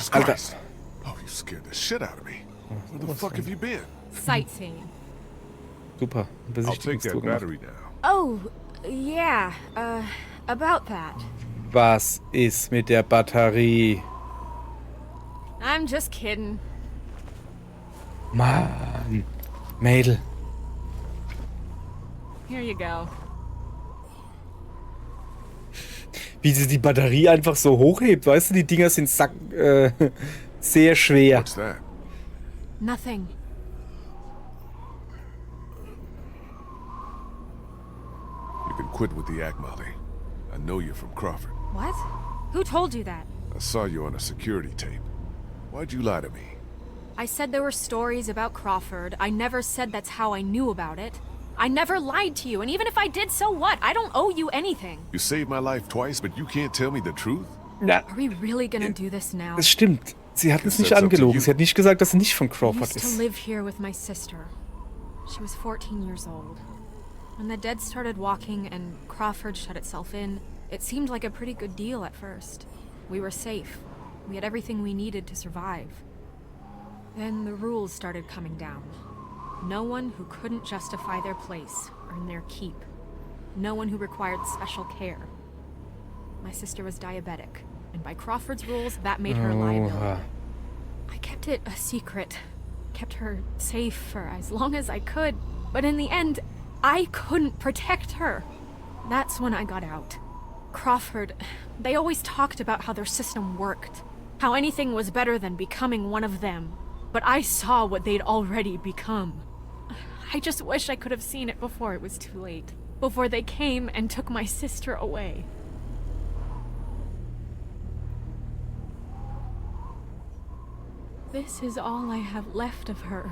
Jesus Alter. Christ! Oh, you scared the shit out of me. Where the fuck have you been? Sightseeing. Super. I'll take that Besichtigungstour gemacht. battery now. Oh, yeah. About that. Was ist mit der Batterie? I'm just kidding. Mann. Mädel. Here you go. Wie sie die Batterie einfach so hochhebt. Weißt du, die Dinger sind sehr schwer. What's that? Nothing. You can quit with the act, Molly. I know you're from Crawford. What? Who told you that? I saw you on a security tape. Why'd you lie to me? I said there were stories about Crawford. I never said that's how I knew about it. I never lied to you, and even if I did, so what? I don't owe you anything. You saved my life twice, but you can't tell me the truth? Na, Are we really gonna do this now? das stimmt. Sie hat uns nicht That's up to angelogen. you. Sie hat nicht gesagt, dass sie nicht von I Crawford used to ist. live here with my sister. She was 14 years old. When the dead started walking and Crawford shut itself in, it seemed like a pretty good deal at first. We were safe. We had everything we needed to survive. Then the rules started coming down. No one who couldn't justify their place earned their keep. No one who required special care. My sister was diabetic, and by Crawford's rules, that made her a liability. Oha. I kept it a secret. Kept her safe for as long as I could. But in the end, I couldn't protect her. That's when I got out. Crawford, they always talked about how their system worked. How anything was better than becoming one of them. But I saw what they'd already become. I just wish I could have seen it before it was too late. Before they came and took my sister away. This is all I have left of her.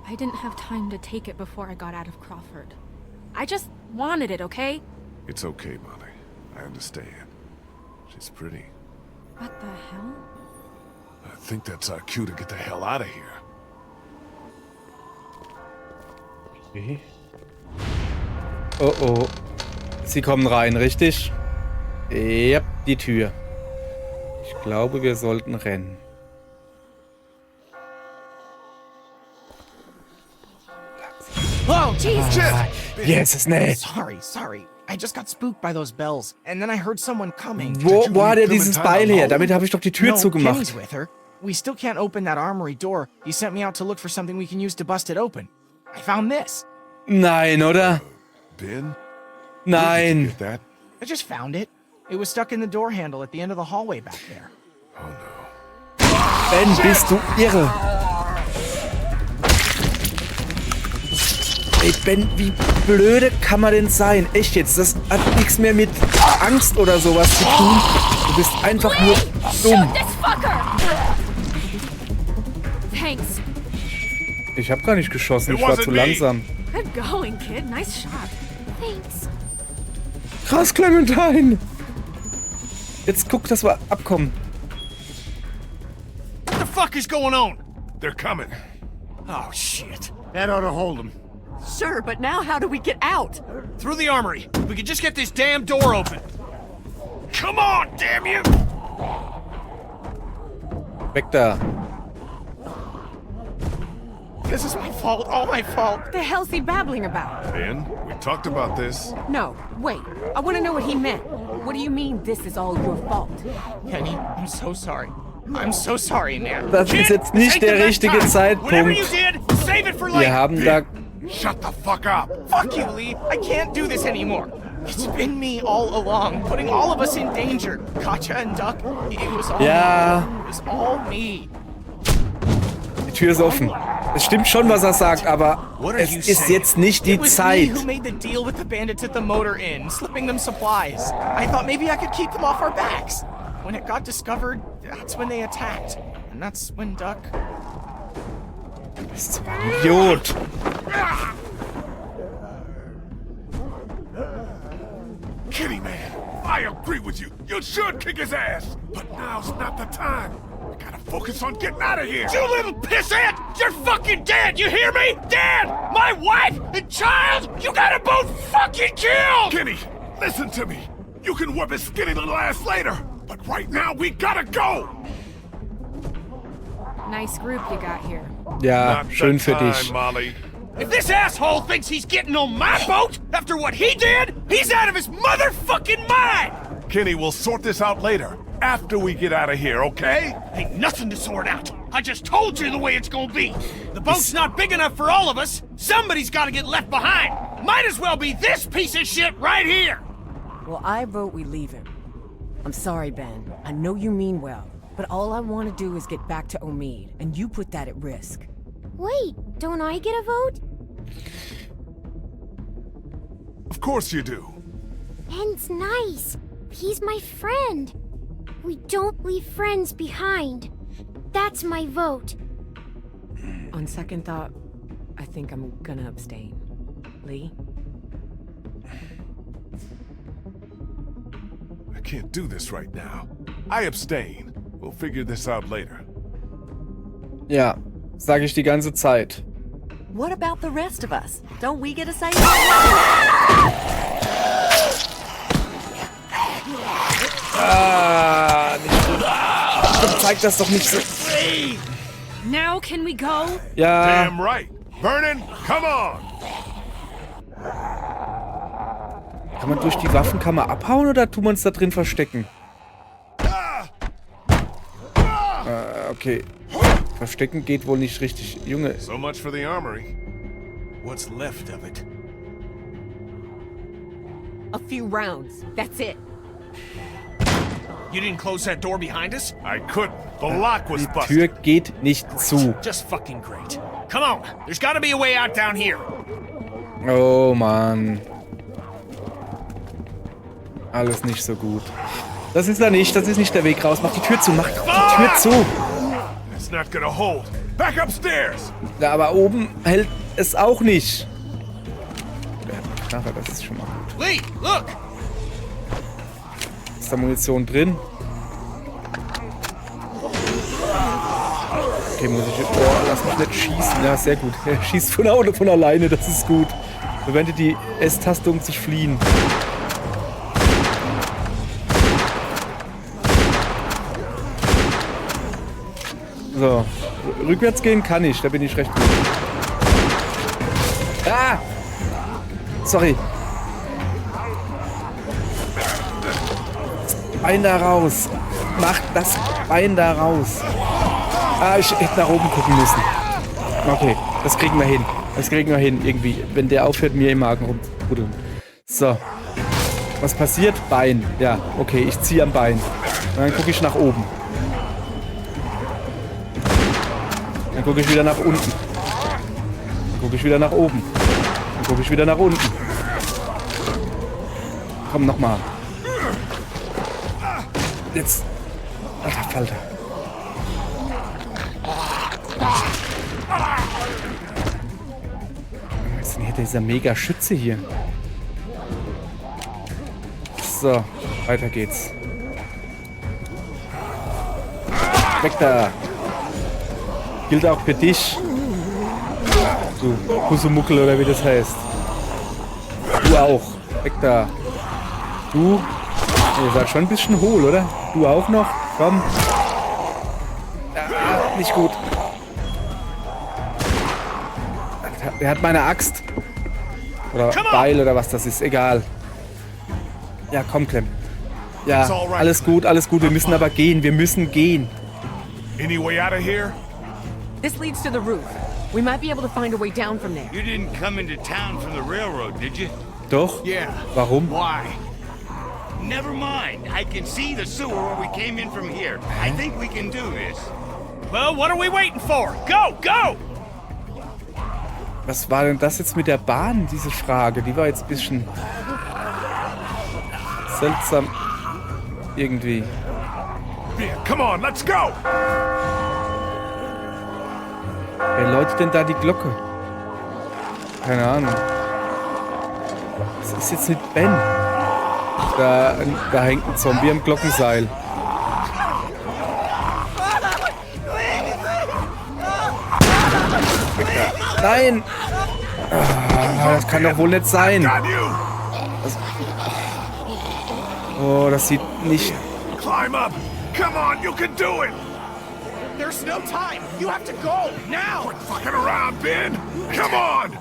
I didn't have time to take it before I got out of Crawford. I just wanted it, okay? It's okay, Molly. I understand. She's pretty. What the hell? I think that's our cue to get the hell out of here. Okay. Oh oh. Sie kommen rein, richtig? Ja, die Tür. Ich glaube, wir sollten rennen. Whoa, Jesus! Jesus, nee. Sorry. I just got spooked by those bells, and then I heard someone coming. Wo hat er leave dieses Clementine Beil her? alone? Damit habe ich doch die Tür No, zugemacht. Kenny's with her. We still can't open that armory door. He sent me out to look for something we can use to bust it open. I found this. Nein, oder? Ben? Nein. Get that? I just found it. It was stuck in the door handle at the end of the hallway back there. Oh no. Ben, bist du irre? Ey, Ben, wie blöde kann man denn sein? Echt jetzt, das hat nichts mehr mit Angst oder sowas zu tun. Du bist einfach nur dumm. This fucker! Thanks. Ich habe gar nicht geschossen, It ich war wasn't zu me. langsam. Good going, kid. Nice shot. Thanks. Krass, Clementine! Jetzt guck, dass wir abkommen. What the fuck is going on? They're coming. Oh, shit. That ought to hold them. Sure, but now how do we get out? Through the armory. We could just get this damn door open. Come on, damn you! Weg da. This is my fault, all my fault. What the hell's he babbling about? Ben, we talked about this. No, wait. I want to know what he meant. What do you mean this is all your fault? Kenny, I'm so sorry. I'm so sorry, man. Das ist jetzt nicht der richtige Whatever you Zeitpunkt. did, save it for Wir later. haben da... Shut the fuck up. Fuck you, Lee. I can't do this anymore. It's been me all along, putting all of us in danger. Katja and Duck, it was all Ja. me. It was all me. Die Tür ist offen. Es stimmt schon, was er sagt, aber es ist jetzt nicht die It was Zeit. me who made the deal with the bandits at the motor inn, slipping them supplies. I thought maybe I could keep them off our backs. When it got discovered, that's when they attacked. And that's when Duck... Du bist so ein Idiot. Kitty man, I agree with you. You should kick his ass. But now's not the time. We gotta focus on getting out of here. You little pissant! You're fucking dead! You hear me? Dead! My wife and child! You gotta both fucking kill! Kenny, listen to me. You can whip his skinny little ass later. But right now, we gotta go! Nice group you got here. Ja, Not schön the für time, dich. Molly. If this asshole thinks he's getting on my boat after what he did, he's out of his motherfucking mind! Kenny, we'll sort this out later. After we get out of here, okay? Ain't nothing to sort out. I just told you the way it's gonna be. The boat's not big enough for all of us. Somebody's gotta get left behind. Might as well be this piece of shit right here. Well, I vote we leave him. I'm sorry, Ben. I know you mean well. But all I want to do is get back to Omid, and you put that at risk. Wait, don't I get a vote? Of course you do. Ben's nice. He's my friend. We don't leave friends behind. That's my vote. On second thought, I think I'm gonna abstain. Lee? I can't do this right now. I abstain. We'll figure this out later. Ja, sage ich die ganze Zeit. What about the rest of us? Don't we get a say? Nicht gut. Zeig das doch nicht so. Now can we go? Ja, Damn right. Vernon, come on! kann man durch die Waffenkammer abhauen oder tun wir uns da drin verstecken? Okay. Verstecken geht wohl nicht richtig. Junge, So much for the armory. What's left of it? A few rounds. That's it. You didn't close that door behind us? I couldn't. The lock was die busted. Tür geht nicht zu. Just fucking great. Come on, there's gotta be a way out down here. Oh Mann. Alles nicht so gut. Das ist nicht der Weg raus. Mach die Tür zu, mach die Tür zu. It's not gonna hold. Back upstairs! Ja, aber oben hält es auch nicht. Der hat eine Knarre, das ist schon mal gut. Lee, look! Ist da Munition drin? Okay, muss ich... Oh, lass mich nicht schießen. Ja, sehr gut. Er schießt von alleine, das ist gut. Verwendet die S-Taste, um zu fliehen. So. Rückwärts gehen kann ich, da bin ich recht gut. Ah! Sorry. Bein da raus. Mach das Bein da raus. Ah, ich hätte nach oben gucken müssen. Okay, das kriegen wir hin. Das kriegen wir hin, irgendwie. Wenn der aufhört, mir im Magen rumzubruddeln. So. Was passiert? Bein. Ja, okay, ich ziehe am Bein. Und dann gucke ich nach oben. Dann gucke ich wieder nach unten. Dann gucke ich wieder nach oben. Dann gucke ich wieder nach unten. Komm, nochmal. Jetzt. Alter Falter. Was ist denn hier dieser Mega-Schütze hier? So, weiter geht's. Weg da. Gilt auch für dich. Du Kusumuckel oder wie das heißt. Du auch. Weg da. Du. Ihr seid schon ein bisschen hohl, oder? Du auch noch? Komm. Ja, nicht gut. Er hat meine Axt. Oder Beil oder was das ist. Egal. Ja, komm, Clem. Ja, alles gut, alles gut. Wir müssen aber gehen. Wir müssen gehen. Any way out of here? This leads to the roof. We might be able to find a way down from there. You didn't come into town from the railroad, did you? Doch? Yeah. Warum? Why? Never mind. I can see the sewer where we came in from here. I think we can do this. Well, what are we waiting for? Go, go! Was war denn das jetzt mit der Bahn, diese Frage? Die war jetzt ein bisschen seltsam. Irgendwie. Yeah, come on, let's go! Wer läutet denn da die Glocke? Keine Ahnung. Das ist jetzt nicht Ben. Da hängt ein Zombie am Glockenseil. Nein! Ah, das kann doch wohl nicht sein. Got you! Oh, das sieht nicht Climb up! Come on, you can do it! There's no time. You have to go now. Quit fucking around, Ben! Come on!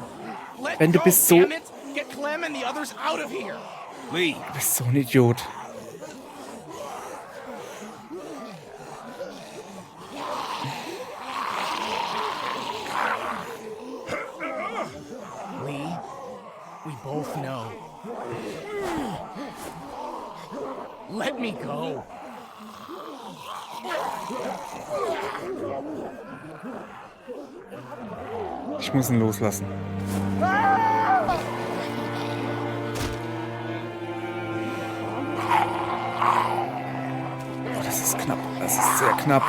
Let Ben, du go, bist so- damn it. Get Clem and the others out of here. Lee, Du bist so ein Idiot. Lee, we both know. Let me go. Ich muss ihn loslassen. Oh, das ist knapp. Das ist sehr knapp.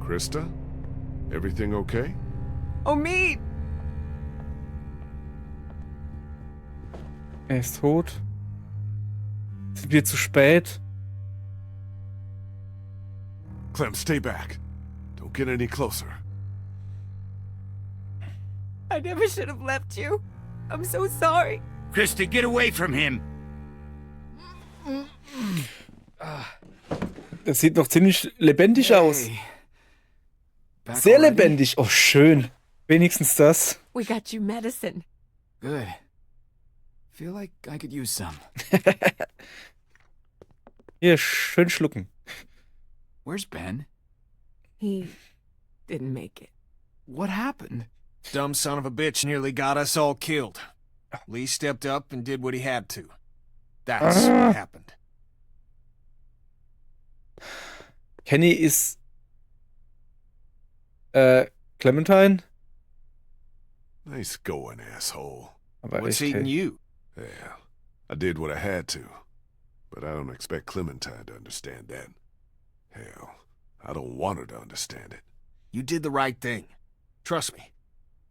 Krista? Everything okay? Omid! Er ist tot. Sind wir zu spät? Clem, stay back. Don't get any closer. I never should have left you. I'm so sorry. Krista, get away from him. Das sieht noch ziemlich lebendig aus. Sehr lebendig. Oh, schön. Wenigstens das. We got you medicine. Good. Feel like I could use some. Hier, schön schlucken. Where's Ben? He didn't make it. What happened? Dumb son of a bitch nearly got us all killed. Lee stepped up and did what he had to. That's what happened. Kenny ist Clementine? Nice going, asshole. Aber What's echt, eating hey. you? Yeah, I did what I had to. But I don't expect Clementine to understand that. Hell, I don't want her to understand it. You did the right thing. Trust me.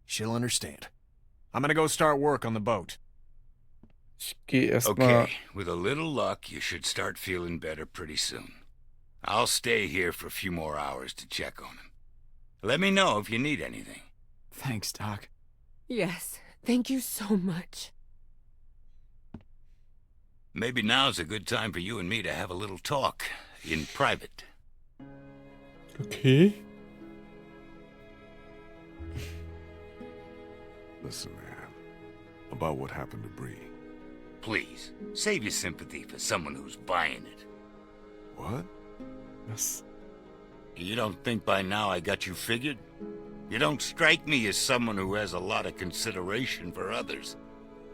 She'll understand. I'm gonna go start work on the boat. Ich geh erstmal. Okay, with a little luck, you should start feeling better pretty soon. I'll stay here for a few more hours to check on him. Let me know if you need anything. Thanks, Doc. Yes, thank you so much. Maybe now's a good time for you and me to have a little talk in private. Okay. Listen, man, about what happened to Bree. Please, save your sympathy for someone who's buying it. What? Was? You don't think by now I got you figured? You don't strike me as someone who has a lot of consideration for others.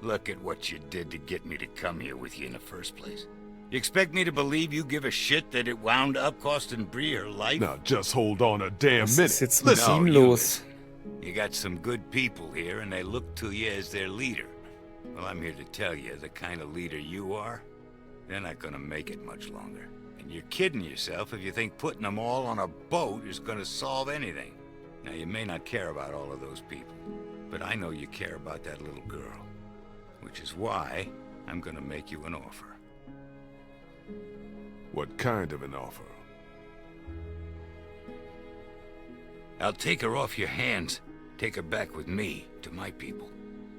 Look at what you did to get me to come here with you in the first place. You expect me to believe you give a shit that it wound up costing Bree her life? Now just hold on a damn Was minute. ist jetzt mit No, ihm you los? listen. You got some good people here, and they look to you as their leader. Well, I'm here to tell you, the kind of leader you are, they're not gonna make it much longer. And you're kidding yourself if you think putting them all on a boat is gonna solve anything. Now, you may not care about all of those people, but I know you care about that little girl. Which is why I'm gonna make you an offer. What kind of an offer? I'll take her off your hands, take her back with me to my people.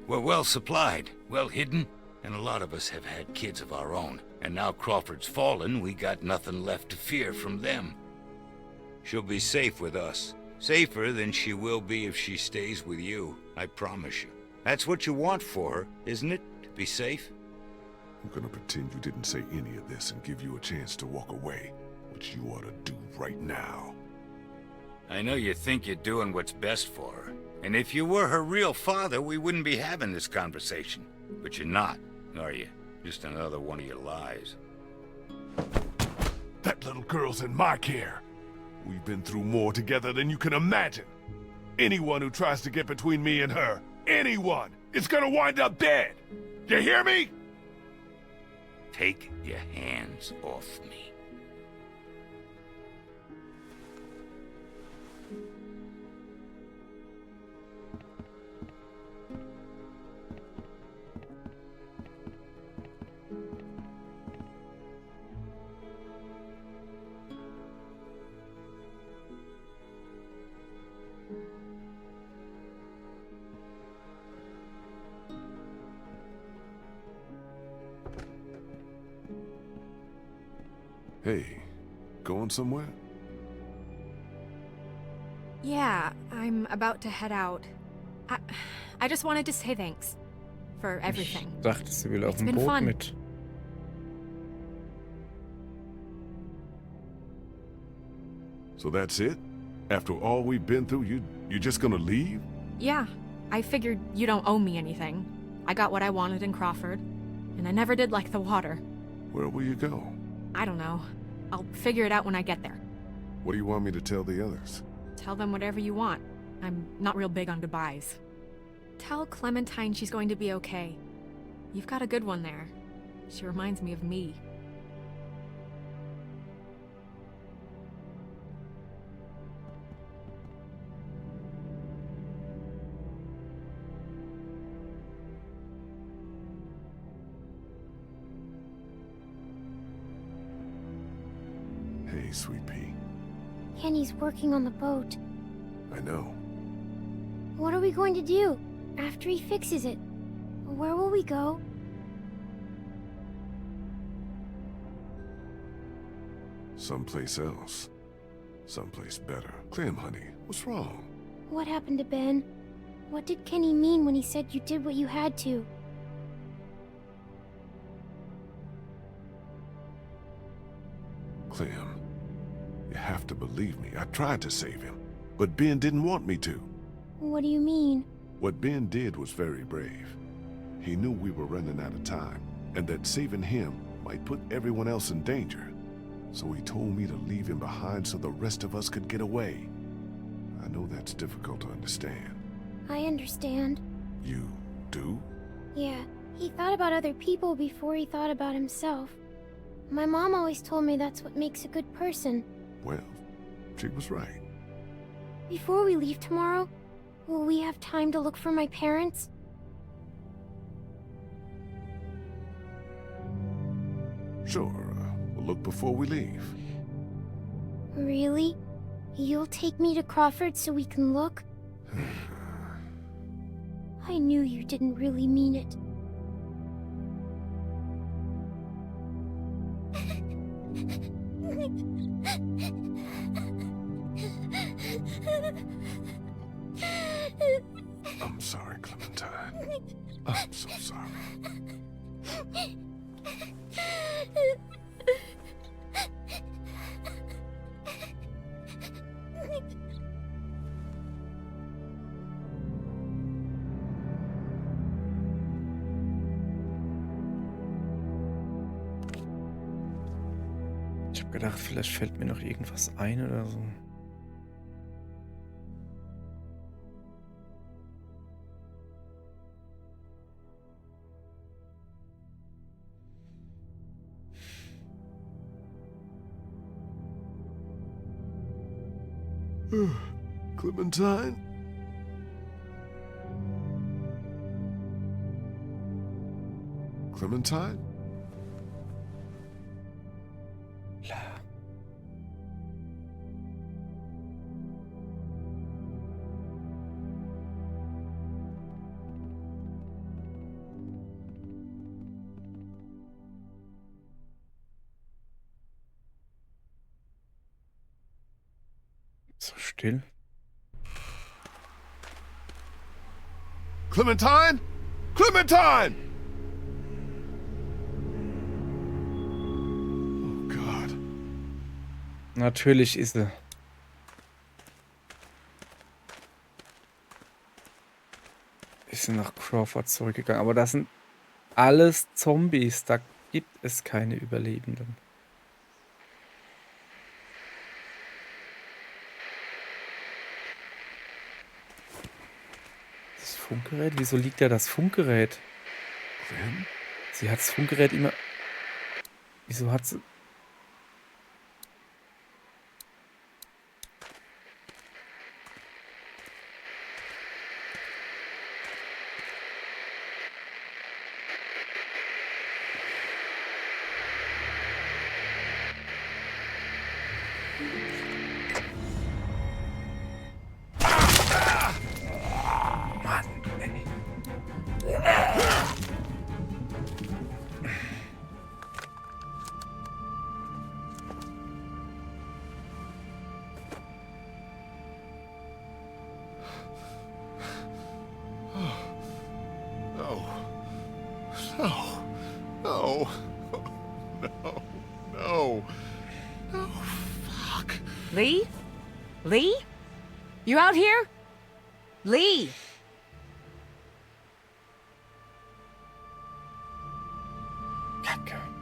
We're well supplied, well hidden, and a lot of us have had kids of our own. And now Crawford's fallen, we got nothing left to fear from them. She'll be safe with us. Safer than she will be if she stays with you, I promise you. That's what you want for her, isn't it? To be safe? I'm gonna pretend you didn't say any of this and give you a chance to walk away, which you ought to do right now. I know you think you're doing what's best for her. And if you were her real father, we wouldn't be having this conversation. But you're not, are you? Just another one of your lies. That little girl's in my care. We've been through more together than you can imagine. Anyone who tries to get between me and her, anyone, is gonna wind up dead. You hear me? Take your hands off me. Hey, going somewhere? Yeah, I'm about to head out. I just wanted to say thanks for everything. Ich dachte, sie will auf It's dem been Boot fun. mit. So that's it? After all we've been through, you just gonna leave? Yeah, I figured you don't owe me anything. I got what I wanted in Crawford, and I never did like the water. Where will you go? I don't know. I'll figure it out when I get there. What do you want me to tell the others? Tell them whatever you want. I'm not real big on goodbyes. Tell Clementine she's going to be okay. You've got a good one there. She reminds me of me. Hey, Sweet Pea. Kenny's working on the boat. I know. What are we going to do after he fixes it? Where will we go? Someplace else. Someplace better. Clem, honey, what's wrong? What happened to Ben? What did Kenny mean when he said you did what you had to? Clem, you have to believe me. I tried to save him, but Ben didn't want me to. What do you mean? What Ben did was very brave. He knew we were running out of time, and that saving him might put everyone else in danger. So he told me to leave him behind so the rest of us could get away. I know that's difficult to understand. I understand. You do? Yeah, he thought about other people before he thought about himself. My mom always told me that's what makes a good person. Well, she was right. Before we leave tomorrow, will we have time to look for my parents? Sure, we'll look before we leave. Really? You'll take me to Crawford so we can look? I knew you didn't really mean it. I'm sorry, Clementine. I'm so sorry. Ich habe gedacht, vielleicht fällt mir noch irgendwas ein oder so. Clementine? Clementine? So still. Clementine? Clementine! Oh Gott. Natürlich ist sie. Ist sie nach Crawford zurückgegangen. Aber das sind alles Zombies. Da gibt es keine Überlebenden. Das Funkgerät? Wieso liegt da das Funkgerät? Clem? Sie hat das Funkgerät immer... Wieso hat sie... Mann, ey. No. No. No. No. No. Fuck. Lee? Lee? You out here? Lee!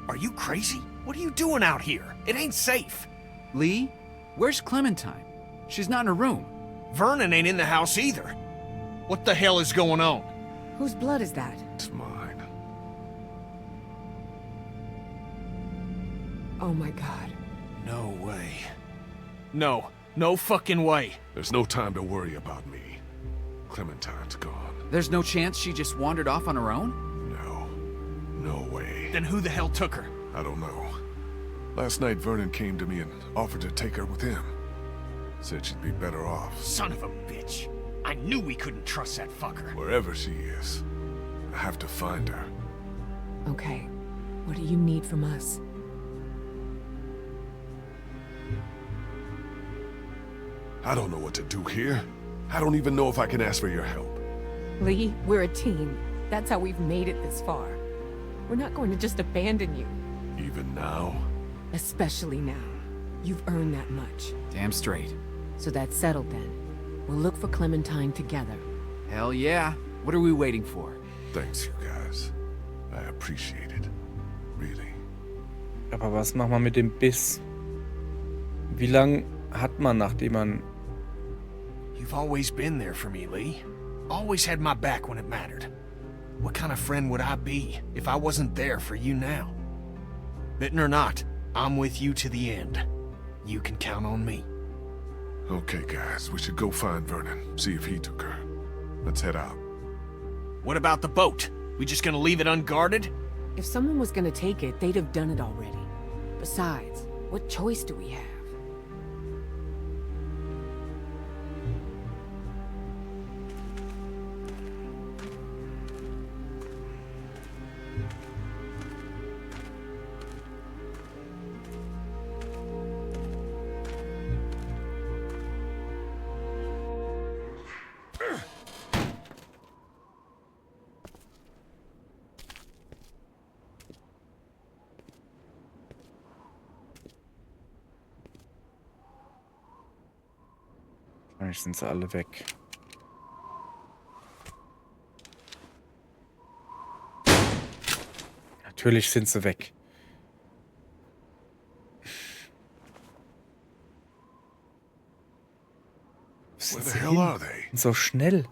Are you crazy? What are you doing out here? It ain't safe. Lee? Where's Clementine? She's not in her room. Vernon ain't in the house either. What the hell is going on? Whose blood is that? It's mine. Oh my god. No way. No. No fucking way. There's no time to worry about me. Clementine's gone. There's no chance she just wandered off on her own? No. No way. Then who the hell took her? I don't know. Last night, Vernon came to me and offered to take her with him. Said she'd be better off. Son of a bitch. I knew we couldn't trust that fucker. Wherever she is, I have to find her. Okay. What do you need from us? I don't know what to do here. I don't even know if I can ask for your help. Lee, we're a team. That's how we've made it this far. We're not going to just abandon you. Even now? Especially now. You've earned that much. Damn straight. So that's settled then. We'll look for Clementine together. Hell yeah. What are we waiting for? Thanks, you guys. I appreciate it. Really. Aber was machen wir mit dem Biss? Wie lang hat man, nachdem man... You've always been there for me, Lee. Always had my back when it mattered. What kind of friend would I be if I wasn't there for you now? Bitten or not, I'm with you to the end. You can count on me. Okay, guys, we should go find Vernon, see if he took her. Let's head out. What about the boat? We just gonna leave it unguarded? If someone was gonna take it, they'd have done it already. Besides, what choice do we have? Wahrscheinlich sind sie alle weg. Natürlich sind sie weg. Where the hell are they? So schnell.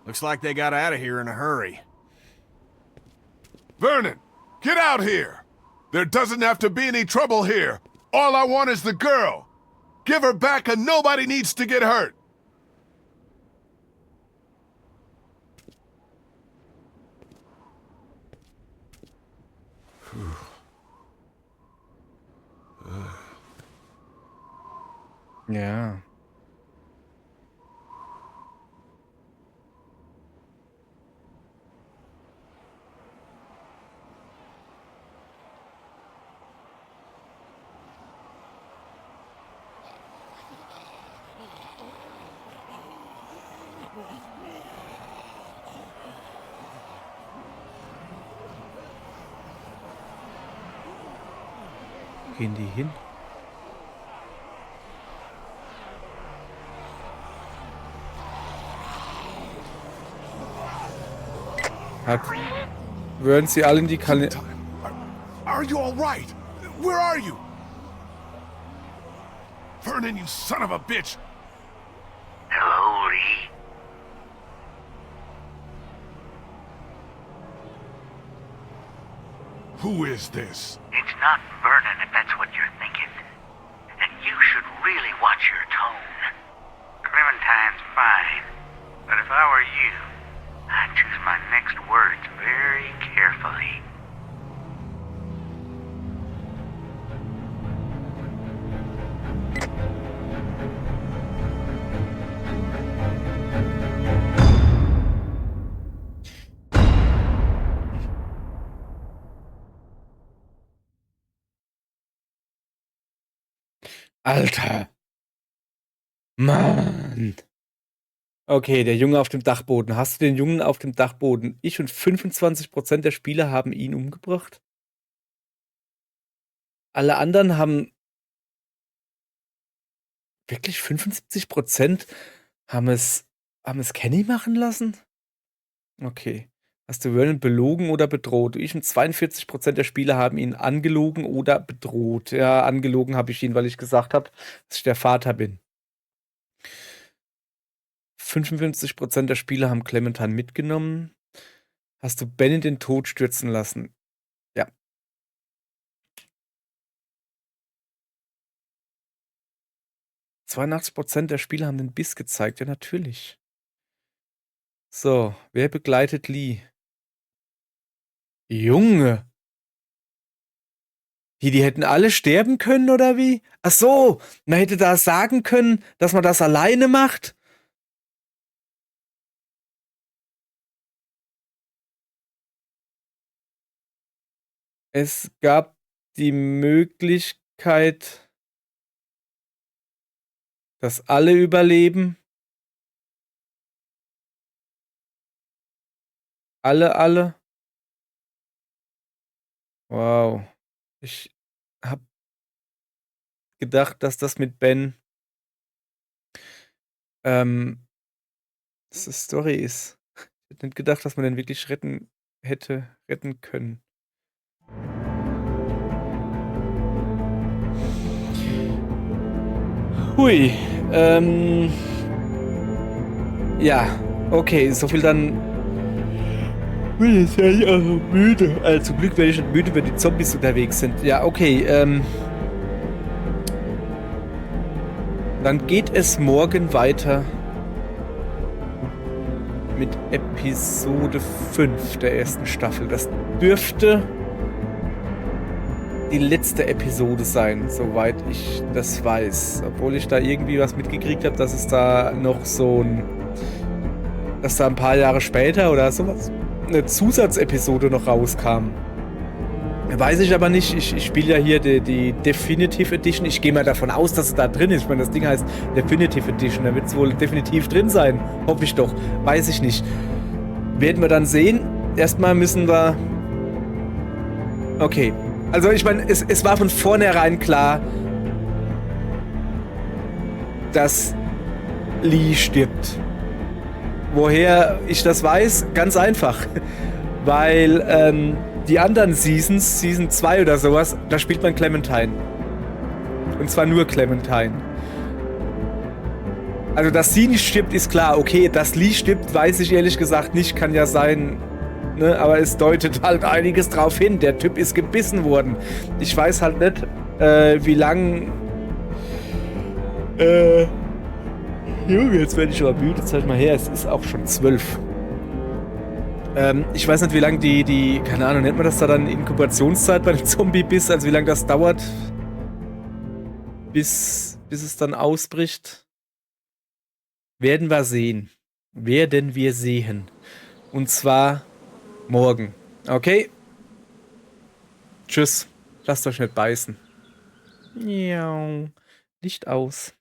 Looks like they got out of here in a hurry. Vernon, get out here! There doesn't have to be any trouble here. All I want is the girl. Give her back and nobody needs to get hurt. Ja. Wo gehen die hin? Würden sie alle in die Kalender... Are you all right? Where are you? Vernon, you son of a bitch! Hello, Lee. Who is this? It's not Vernon, if that's what you're thinking. And you should really watch your tone. Clementine's fine, but if I were you, I'd choose my next words very carefully. Alter. Mann. Okay, der Junge auf dem Dachboden. Hast du den Jungen auf dem Dachboden? Ich und 25% der Spieler haben ihn umgebracht. Alle anderen haben wirklich 75% haben es Kenny machen lassen? Okay. Hast du Vernon belogen oder bedroht? Ich und 42% der Spieler haben ihn angelogen oder bedroht. Ja, angelogen habe ich ihn, weil ich gesagt habe, dass ich der Vater bin. 55% der Spieler haben Clementine mitgenommen. Hast du Ben in den Tod stürzen lassen? Ja. ,82% der Spieler haben den Biss gezeigt. Ja, natürlich. So, wer begleitet Lee? Junge! Die hätten alle sterben können, oder wie? Ach so, man hätte da sagen können, dass man das alleine macht. Es gab die Möglichkeit, dass alle überleben. Alle. Wow. Ich habe gedacht, dass das mit Ben dass das Story ist. Ich hätte nicht gedacht, dass man den wirklich hätte retten können. Hui. Ja, okay, so viel dann. Bin jetzt ja auch müde. Also zum Glück werde ich nicht müde, wenn die Zombies unterwegs sind. Ja, okay, dann geht es morgen weiter mit Episode 5 der ersten Staffel. Das dürfte die letzte Episode sein, soweit ich das weiß. Obwohl ich da irgendwie was mitgekriegt habe, dass es da noch dass da ein paar Jahre später oder sowas eine Zusatzepisode noch rauskam. Weiß ich aber nicht. Ich spiele ja hier die Definitive Edition. Ich gehe mal davon aus, dass es da drin ist. Ich meine, das Ding heißt Definitive Edition. Da wird es wohl definitiv drin sein. Hoffe ich doch. Weiß ich nicht. Werden wir dann sehen. Erstmal müssen wir... Okay. Also ich meine, es war von vornherein klar, dass Lee stirbt. Woher ich das weiß? Ganz einfach. Weil die anderen Seasons, Season 2 oder sowas, da spielt man Clementine. Und zwar nur Clementine. Also, dass sie nicht stirbt, ist klar. Okay, dass Lee stirbt, weiß ich ehrlich gesagt nicht. Kann ja sein, ne? Aber es deutet halt einiges drauf hin. Der Typ ist gebissen worden. Ich weiß halt nicht, wie lang... Junge, jetzt werde ich aber müde. Zeig mal her, es ist auch schon 12. Ich weiß nicht, wie lange die, keine Ahnung, nennt man das da dann Inkubationszeit bei dem Zombie-Biss, also wie lange das dauert, bis es dann ausbricht. Werden wir sehen. Und zwar morgen. Okay? Tschüss. Lasst euch nicht beißen. Licht aus.